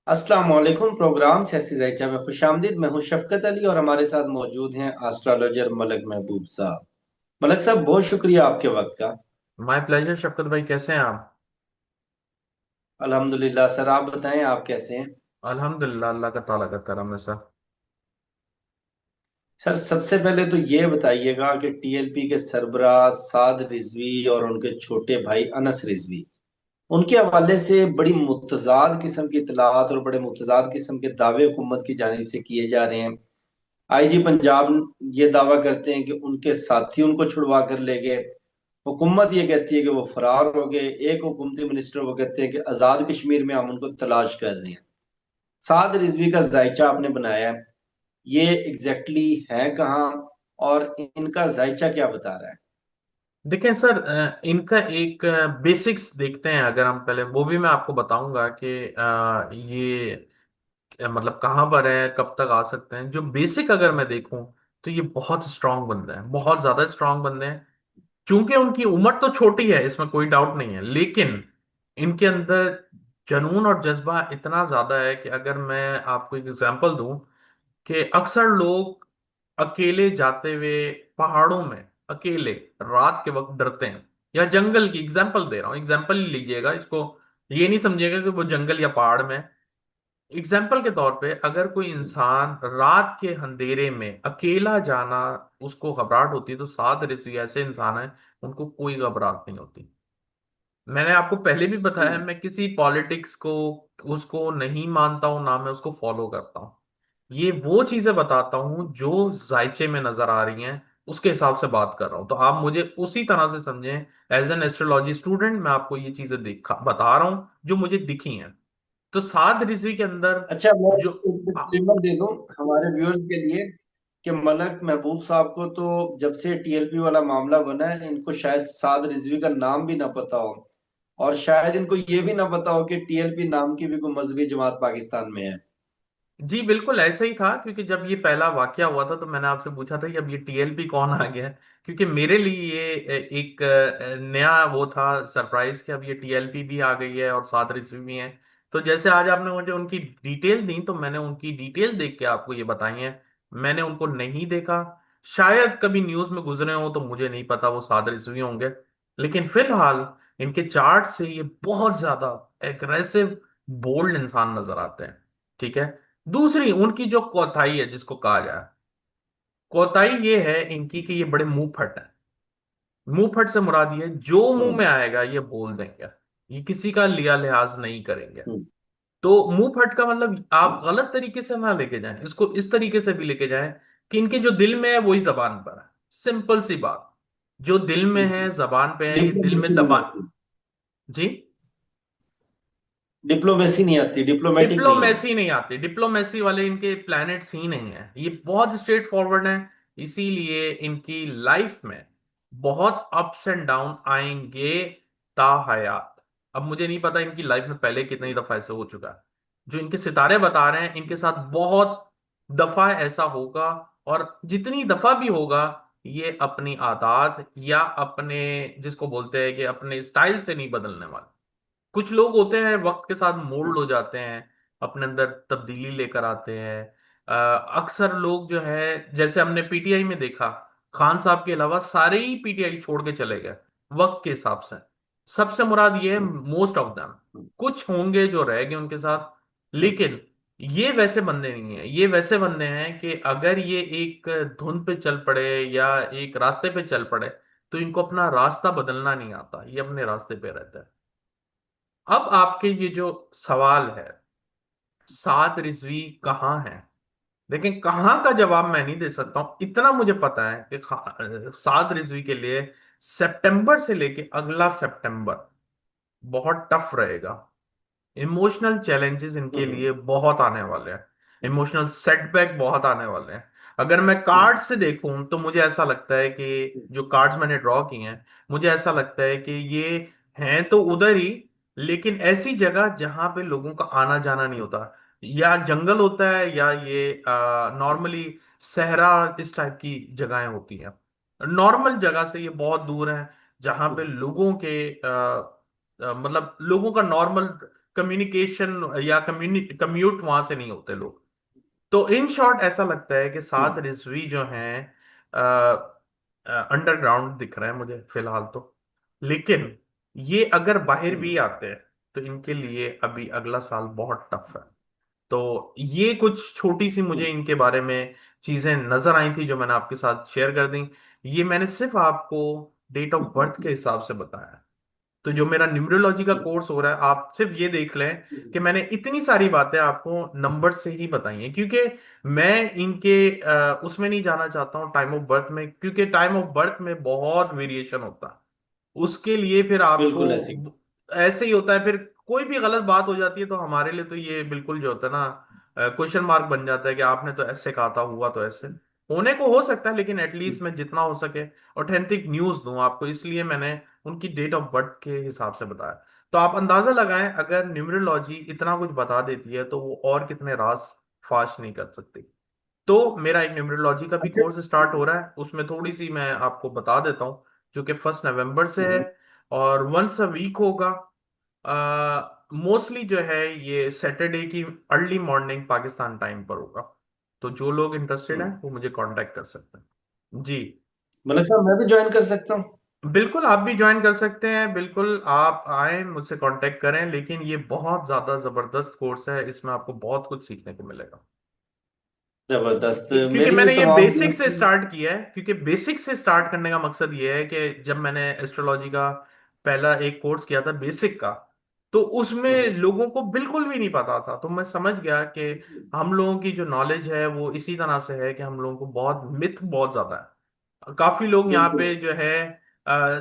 अस्सलाम वालेकुम। प्रोग्राम सियासी जायजा में खुशामदीद। मैं हूं शफकत अली और हमारे साथ मौजूद हैं एस्ट्रोलॉजर मलक महबूब साहब। मलक साहब, बहुत शुक्रिया आपके वक्त का। माय प्लेजर शफकत भाई, कैसे हैं आप? अल्हम्दुलिल्लाह सर, आप बताएं आप कैसे हैं। अल्हम्दुलिल्लाह, अल्लाह का ताला का करम है सर। सर, सबसे पहले तो ये बताइएगा कि टीएलपी के सरबराह साद रिजवी और उनके छोटे भाई अनस रिजवी, उनके हवाले से बड़ी मुतजाद किस्म की इतलात और बड़े मुतजाद किस्म के दावे हुकूमत की जानिब से किए जा रहे हैं। आईजी पंजाब ये दावा करते हैं कि उनके साथी उनको छुड़वा कर ले गए। हुकूमत ये कहती है कि वो फरार हो गए। एक हुकूमती मिनिस्टर वो कहते हैं कि आजाद कश्मीर में हम उनको तलाश कर रहे हैं। साद रिजवी का जायचा आपने बनाया है, ये एग्जैक्टली है कहाँ और इनका जायचा क्या बता रहा है। देखें सर, इनका एक बेसिक्स देखते हैं। अगर हम पहले वो भी मैं आपको बताऊंगा कि ये मतलब कहाँ पर है, कब तक आ सकते हैं। जो बेसिक अगर मैं देखूं तो ये बहुत स्ट्रांग बंदे हैं, बहुत ज्यादा स्ट्रांग बंदे हैं। चूंकि उनकी उम्र तो छोटी है, इसमें कोई डाउट नहीं है, लेकिन इनके अंदर जुनून और जज्बा इतना ज्यादा है कि अगर मैं आपको एक एग्जांपल दूं कि अक्सर लोग अकेले जाते हुए पहाड़ों में अकेले रात के वक्त डरते हैं। या जंगल की एग्जांपल दे रहा हूं, एग्जांपल ही लीजिएगा इसको। ये नहीं समझिएगा कि वो जंगल या पहाड़ में। एग्जाम्पल के तौर पे अगर कोई इंसान रात के अंधेरे में अकेला जाना, उसको घबराहट होती है, तो सात ऋषि ऐसे इंसान हैं उनको कोई घबराहट नहीं होती। मैंने आपको पहले भी बताया, हम्म। मैं किसी पॉलिटिक्स को उसको नहीं मानता हूं, ना मैं उसको फॉलो करता हूं। ये वो चीजें बताता हूं जो जायचे में नजर आ रही हैं, उसके हिसाब से बात कर रहा हूं। तो आप मुझे उसी तरह से समझें। एज एन एस्ट्रोलॉजी स्टूडेंट मैं आपको ये चीजें दिखा बता रहा हूं जो मुझे दिखी हैं। तो सात ऋषि के अंदर अच्छा, मैं जो एक डिस्क्लेमर दे दूं हमारे व्यूअर्स के लिए कि मलक महबूब साहब को तो जब से टीएलपी वाला मामला बना है, इनको शायद साद रिजवी का नाम भी ना पता हो। और शायद इनको ये भी ना पता हो कि टीएलपी नाम की भी कोई मजहबी जमात पाकिस्तान में है। जी बिल्कुल ऐसा ही था, क्योंकि जब ये पहला वाकया हुआ था तो मैंने आपसे पूछा था कि अब ये टीएलपी कौन आ गया है। क्योंकि मेरे लिए ये एक नया वो था सरप्राइज कि अब ये टीएलपी भी आ गई है और सात रिश्वी भी हैं। तो जैसे आज आपने मुझे उनकी डिटेल दी, तो मैंने उनकी डिटेल देख के आपको ये बताई है। मैंने उनको नहीं देखा, शायद कभी न्यूज में गुजरे हो, तो मुझे नहीं पता वो सात रिश्वी होंगे। लेकिन फिलहाल इनके चार्ट से ये बहुत ज्यादा एग्रेसिव, बोल्ड इंसान नजर आते हैं। ठीक है। दूसरी उनकी जो कोताही है, जिसको कहा जाए, कोताही ये है इनकी कि ये बड़े मुंह फट है। मुंह फट से मुराद ये है, जो मुंह हम्म। में आएगा ये बोल देंगे। ये किसी का लिया लिहाज नहीं करेंगे। हम्म। तो मुंह फट का मतलब आप गलत तरीके से ना लेके जाएं, इसको इस तरीके से भी लेके जाएं कि इनके जो दिल में है वही जबान पर है। सिंपल सी बात, जो दिल में है जबान पे है, ये दिल में डिप्लोमेसी नहीं दबा। आती। जी। डिप्लोमेसी नहीं आती, डिप्लोमेटिक नहीं है। डिप्लोमेसी नहीं आती, डिप्लोमेसी वाले इनके प्लैनेट्स ही नहीं है। ये बहुत स्ट्रेट फॉरवर्ड है। इसीलिए इनकी लाइफ में बहुत अप्स एंड डाउन आएंगे ताहयात। अब मुझे नहीं पता इनकी लाइफ में पहले कितनी दफा ऐसा हो चुका है। जो इनके सितारे बता रहे हैं, इनके साथ बहुत दफा ऐसा होगा। और जितनी दफा भी होगा, ये अपनी आदत या अपने, जिसको बोलते हैं कि अपने स्टाइल से नहीं बदलने वाले। कुछ लोग होते हैं वक्त के साथ मोल्ड हो जाते हैं, अपने अंदर तब्दीली लेकर आते हैं। अक्सर लोग जो है, जैसे हमने पीटीआई में देखा, खान साहब के अलावा सारे ही पीटीआई छोड़ के चले गए वक्त के हिसाब से। सबसे मुराद ये है मोस्ट ऑफ देम। कुछ होंगे जो रह गए उनके साथ, लेकिन ये वैसे बंदे नहीं है। ये वैसे बंदे हैं कि अगर ये एक धुन पे चल पड़े या एक रास्ते पे चल पड़े, तो इनको अपना रास्ता बदलना नहीं आता, ये अपने रास्ते पे रहता है। अब आपके ये जो सवाल है, सात रिजवी कहाँ है, लेकिन कहाँ का जवाब मैं नहीं दे सकता हूं। इतना मुझे पता है कि सात रिजवी के लिए सितंबर से लेके अगला सितंबर बहुत टफ रहेगा। इमोशनल चैलेंजेस इनके हम्म। लिए बहुत आने वाले हैं। इमोशनल सेटबैक बहुत आने वाले हैं। अगर मैं कार्ड से देखूं तो मुझे ऐसा लगता है कि जो कार्ड्स मैंने ड्रॉ किए हैं, मुझे ऐसा लगता है कि ये हैं तो उधर ही, लेकिन ऐसी जगह जहां पे लोगों का आना जाना नहीं होता। या जंगल होता है, या ये नॉर्मली सहरा, इस टाइप की जगहें होती हैं। नॉर्मल जगह से ये बहुत दूर है, जहां पे लोगों के मतलब लोगों का नॉर्मल कम्युनिकेशन या कम्यूट वहां से नहीं होते लोग। तो इन शॉर्ट ऐसा लगता है कि साद हम्म। रिजवी जो हैं अंडरग्राउंड दिख रहे हैं मुझे फिलहाल तो। लेकिन ये अगर बाहर भी हम्म। आते हैं तो इनके लिए अभी अगला साल बहुत टफ है। तो ये कुछ छोटी सी मुझे हम्म। इनके बारे में चीजें नजर आई थी जो मैंने आपके साथ शेयर कर दी। ये मैंने सिर्फ आपको डेट ऑफ बर्थ के हिसाब से बताया। तो जो मेरा न्यूमरोलॉजी का कोर्स हो रहा है, आप सिर्फ ये देख लें कि मैंने इतनी सारी बातें आपको नंबर से ही बताई हैं, क्योंकि मैं इनके उसमें नहीं जाना चाहता हूँ टाइम ऑफ बर्थ में, क्योंकि टाइम ऑफ बर्थ में बहुत वेरिएशन होता है। उसके लिए फिर आपको बिल्कुल ऐसी। ऐसे ही होता है, फिर कोई भी गलत बात हो जाती है तो हमारे लिए तो ये बिल्कुल जो होता है ना, क्वेश्चन मार्क बन जाता है कि आपने तो ऐसे कहा था, हुआ तो ऐसे। होने को हो सकता है, लेकिन एटलीस्ट मैं जितना हो सके ऑथेंटिक न्यूज दूं आपको, इसलिए मैंने उनकी डेट ऑफ बर्थ के हिसाब से बताया। तो आप अंदाजा लगाएं, अगर न्यूमरोलॉजी इतना कुछ बता देती है तो वो और कितने राज फाश नहीं कर सकती। तो मेरा एक न्यूमरोलॉजी का भी अच्छा। कोर्स स्टार्ट हो रहा है, उसमें थोड़ी सी मैं आपको बता देता हूँ, जो कि 1 नवंबर से है। हम्म। और वंस अ वीक होगा। मोस्टली जो है ये सैटरडे की अर्ली मॉर्निंग पाकिस्तान टाइम पर होगा। तो जो लोग इंटरेस्टेड हैं हम्म। वो मुझे कांटेक्ट कर सकते हैं जी। मलिक साहब, मैं भी ज्वाइन कर सकता हूँ? बिल्कुल आप भी ज्वाइन कर सकते हैं, बिल्कुल आप आए मुझसे कांटेक्ट करें, लेकिन ये बहुत ज्यादा जबरदस्त कोर्स है, इसमें आपको बहुत कुछ सीखने को मिलेगा। जबरदस्त। क्योंकि मेरी भी मैंने ये तमाम बेसिक से दोस्त। स्टार्ट किया है, क्योंकि बेसिक से स्टार्ट करने का मकसद ये है कि जब मैंने एस्ट्रोलॉजी का पहला एक कोर्स किया था बेसिक का, तो उसमें हम्म। लोगों को बिल्कुल भी नहीं पता था, तो मैं समझ गया कि हम लोगों की जो नॉलेज है वो इसी तरह से है कि हम लोगों को बहुत मिथ बहुत ज्यादा है। काफी लोग यहाँ बिल्कुल। पे जो है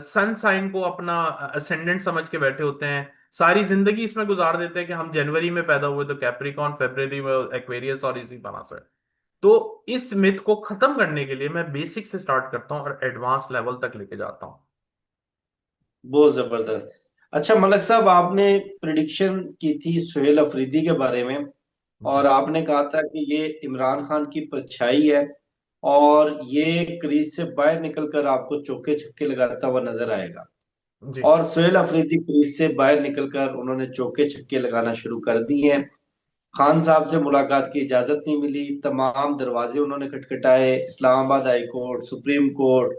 सन साइन को अपना असेंडेंट समझ के बैठे होते हैं, सारी जिंदगी इसमें गुजार देते हैं कि हम जनवरी में पैदा हुए तो कैप्रिकॉन, फरवरी में एक्वेरियस, और इसी तरह से। तो इस मिथ को खत्म करने के लिए मैं बेसिक से स्टार्ट करता हूँ और एडवांस लेवल तक लेके जाता हूँ। बहुत जबरदस्त। अच्छा मलक साहब, आपने प्रिडिक्शन की थी सुहेल अफरीदी के बारे में, जी और आपने कहा था कि ये इमरान खान की परछाई है, और ये क्रीज से बाहर निकलकर आपको चौके छक्के लगाता हुआ नजर आएगा। जी और सुहेल अफरीदी क्रीज से बाहर निकलकर उन्होंने चौके छक्के लगाना शुरू कर दिए हैं। खान साहब से मुलाकात की इजाजत नहीं मिली, तमाम दरवाजे उन्होंने खटखटाए, Islamabad high court, supreme court,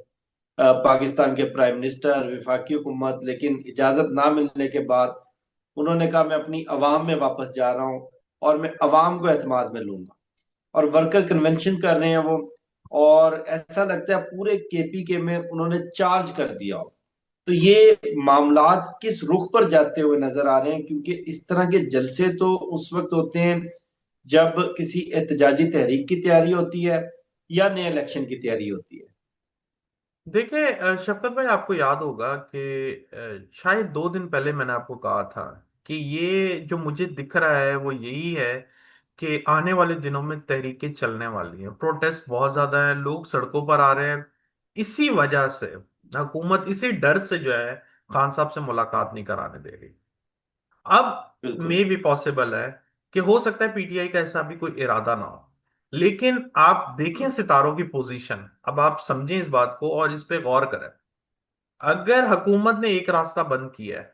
Pakistan के प्राइम मिनिस्टर, विफाकी हुकूमत, लेकिन इजाजत ना मिलने के बाद उन्होंने कहा मैं अपनी अवाम में वापस जा रहा हूँ, और मैं अवाम को एतमाद में लूंगा। और वर्कर कन्वेंशन कर रहे हैं वो। और ऐसा लगता है पूरे केपीके में उन्होंने चार्ज कर दिया हो। तो ये मामलात किस रुख पर जाते हुए नजर आ रहे हैं? क्योंकि इस तरह के जलसे तो उस वक्त होते हैं जब किसी एहतजाजी तहरीक की तैयारी होती है, या नए इलेक्शन की तैयारी होती है। देखिए शफकत भाई, आपको याद होगा कि शायद 2 दिन पहले मैंने आपको कहा था कि ये जो मुझे दिख रहा है वो यही है कि आने वाले दिनों में तहरीकें चलने वाली हैं, प्रोटेस्ट बहुत ज्यादा है, लोग सड़कों पर आ रहे हैं। इसी वजह से हुकूमत इसी डर से जो है खान साहब से मुलाकात नहीं कराने दे रही। अब बिल्कुल। मे भी पॉसिबल है कि हो सकता है पीटीआई का ऐसा भी कोई इरादा ना हो, लेकिन आप देखें सितारों की पोजीशन, अब आप समझें इस बात को और इस पे गौर करें। अगर हुकूमत ने एक रास्ता बंद किया है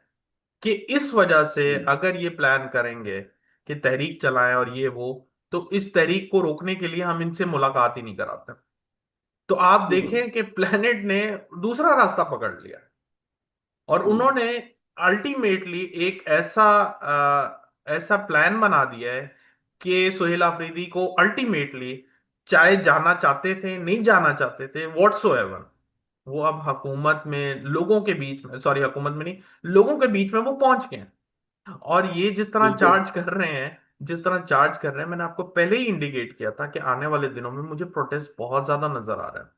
कि इस वजह से अगर ये प्लान करेंगे कि तहरीक चलाएं और ये वो, तो इस तहरीक को रोकने के लिए हम इनसे मुलाकात ही नहीं कराते। तो आप देखें कि प्लेनेट ने दूसरा रास्ता पकड़ लिया, और उन्होंने अल्टीमेटली एक ऐसा प्लान बना दिया है कि सोहेल आफरीदी को अल्टीमेटली, चाहे जाना चाहते थे नहीं जाना चाहते थे व्हाट्सोएवर, वो अब हुकूमत में लोगों के बीच में, सॉरी हुकूमत में नहीं, लोगों के बीच में वो पहुंच गए हैं। और ये जिस तरह बिल्कुल। चार्ज कर रहे हैं, जिस तरह चार्ज कर रहे हैं, मैंने आपको पहले ही इंडिकेट किया था कि आने वाले दिनों में मुझे प्रोटेस्ट बहुत ज्यादा नजर आ रहा है।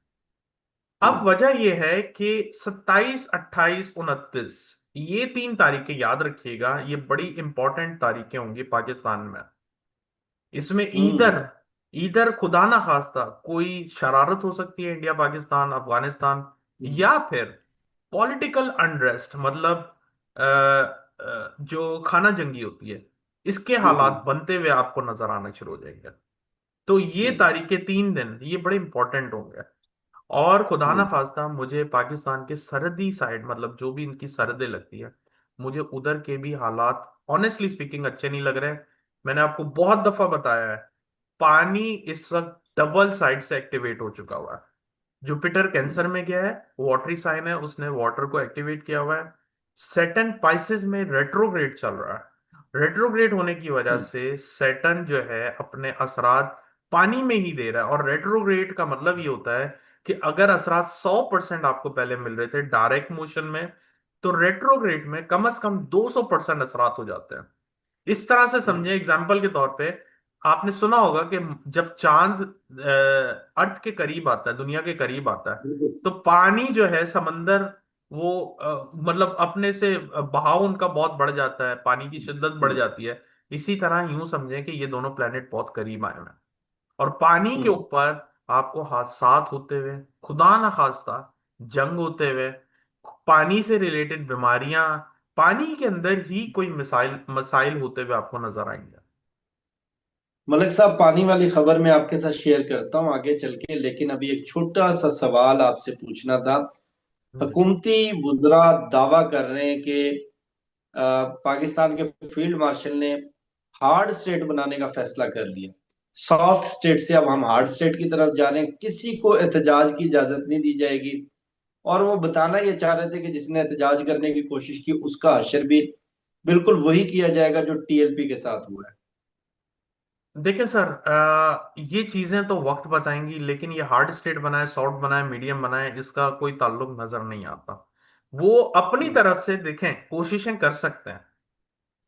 अब वजह यह है कि 27, 28, 29, ये 3 तारीखें याद रखिएगा, ये बड़ी इंपॉर्टेंट तारीखें होंगी पाकिस्तान में। इसमें इधर हम्म। इधर खुदा ना खास्ता कोई शरारत हो सकती है, इंडिया पाकिस्तान अफगानिस्तान, या फिर पॉलिटिकल अनरेस्ट, मतलब जो खाना जंगी होती है, इसके हालात बनते हुए आपको नजर आना शुरू हो जाएंगे। तो ये हम्म। तारीखें 3 दिन ये बड़े इंपॉर्टेंट होंगे। और खुदा ना हम्म। खास्ता मुझे पाकिस्तान के सरहदी साइड, मतलब जो भी इनकी सरहदें लगती है, मुझे उधर के भी हालात ऑनेस्टली स्पीकिंग अच्छे नहीं लग रहे। मैंने आपको बहुत दफा बताया है, पानी इस वक्त डबल साइड से एक्टिवेट हो चुका हुआ है। जुपिटर कैंसर में गया है, वाटरी साइन है, उसने वाटर को एक्टिवेट किया हुआ है। सैटर्न पाइसेस में रेट्रोग्रेड चल रहा है। रेट्रोग्रेड होने की वजह हम्म। से सैटर्न जो है अपने असरात पानी में ही दे रहा है। और रेट्रोग्रेड का मतलब ये होता है कि अगर असरात 100% आपको पहले मिल रहे थे डायरेक्ट मोशन में, तो रेट्रोग्रेड में कम से कम 200% असरात हो जाते हैं। इस तरह से समझे, एग्जाम्पल के तौर पे आपने सुना होगा कि जब चांद अर्थ के करीब आता है, दुनिया के करीब आता है, बिल्कुल। तो पानी जो है समंदर, वो मतलब अपने से बहाव उनका बहुत बढ़ जाता है, पानी की शिद्दत बढ़ हम्म। जाती है। इसी तरह यूं समझें कि ये दोनों प्लेनेट बहुत करीब आए हुए हैं, और पानी के हम्म। ऊपर आपको हादसात होते हुए, खुदा ना खास्ता जंग होते हुए, पानी से रिलेटेड बीमारियां, पानी के अंदर ही कोई मिसाइल मसाइल होते हुए आपको नजर आएंगे। मलिक साहब, पानी वाली खबर मैं आपके साथ शेयर करता हूँ आगे चल के, लेकिन अभी एक छोटा सा सवाल आपसे पूछना था। जी। हुकूमती वुजरा दावा कर रहे हैं कि पाकिस्तान के फील्ड मार्शल ने हार्ड स्टेट बनाने का फैसला कर लिया। सॉफ्ट स्टेट से अब हम हार्ड स्टेट की तरफ जा रहे हैं, किसी को एहतजाज की इजाजत नहीं दी जाएगी। और वो बताना ये चाह रहे थे कि जिसने एहतजाज करने की कोशिश की उसका हशर भी बिल्कुल वही किया जाएगा जो टीएलपी के साथ हुआ है। देखिए सर, ये चीजें तो वक्त बताएंगी, लेकिन ये हार्ड स्टेट बनाए, सॉफ्ट बनाए, मीडियम बनाए, इसका कोई ताल्लुक नजर नहीं आता। वो अपनी हम्म। तरफ से देखें, कोशिशें कर सकते हैं,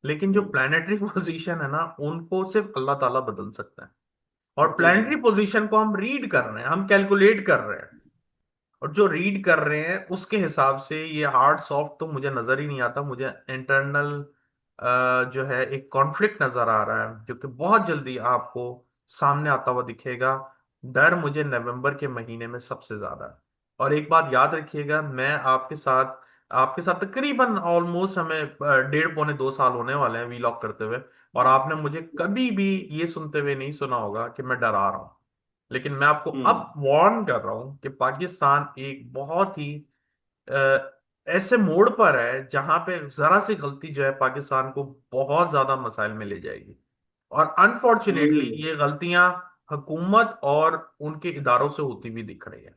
लेकिन जो हम्म। प्लानिटरी पोजीशन है ना, उनको सिर्फ अल्लाह ताला बदल सकता है। और जी जी। प्लानिटरी पोजीशन को हम रीड कर रहे हैं, हम कैलकुलेट कर रहे हैं, और जो रीड कर रहे हैं उसके हिसाब से ये हार्ड सॉफ्ट तो मुझे नजर ही नहीं आता। मुझे इंटरनल जो है एक कॉन्फ्लिक्ट नजर आ रहा है, जो कि बहुत जल्दी आपको सामने आता हुआ दिखेगा। डर मुझे नवंबर के महीने में सबसे ज्यादा है। और एक बात याद रखिएगा, मैं आपके साथ तकरीबन ऑलमोस्ट हमें 1.5 पौने 2 साल होने वाले हैं वीलॉग करते हुए, और आपने मुझे कभी भी ये सुनते हुए नहीं सुना होगा कि मैं डरा रहा हूं। लेकिन मैं आपको हम्म। अब वार्न कर रहा हूं कि पाकिस्तान एक बहुत ही अ, ऐसे मोड़ पर है जहां पे जरा सी गलती जो है पाकिस्तान को बहुत ज्यादा मसाइल में ले जाएगी। और अनफॉर्चुनेटली हम्म। ये गलतियां हुकूमत और उनके इदारों से होती हुई दिख रही है।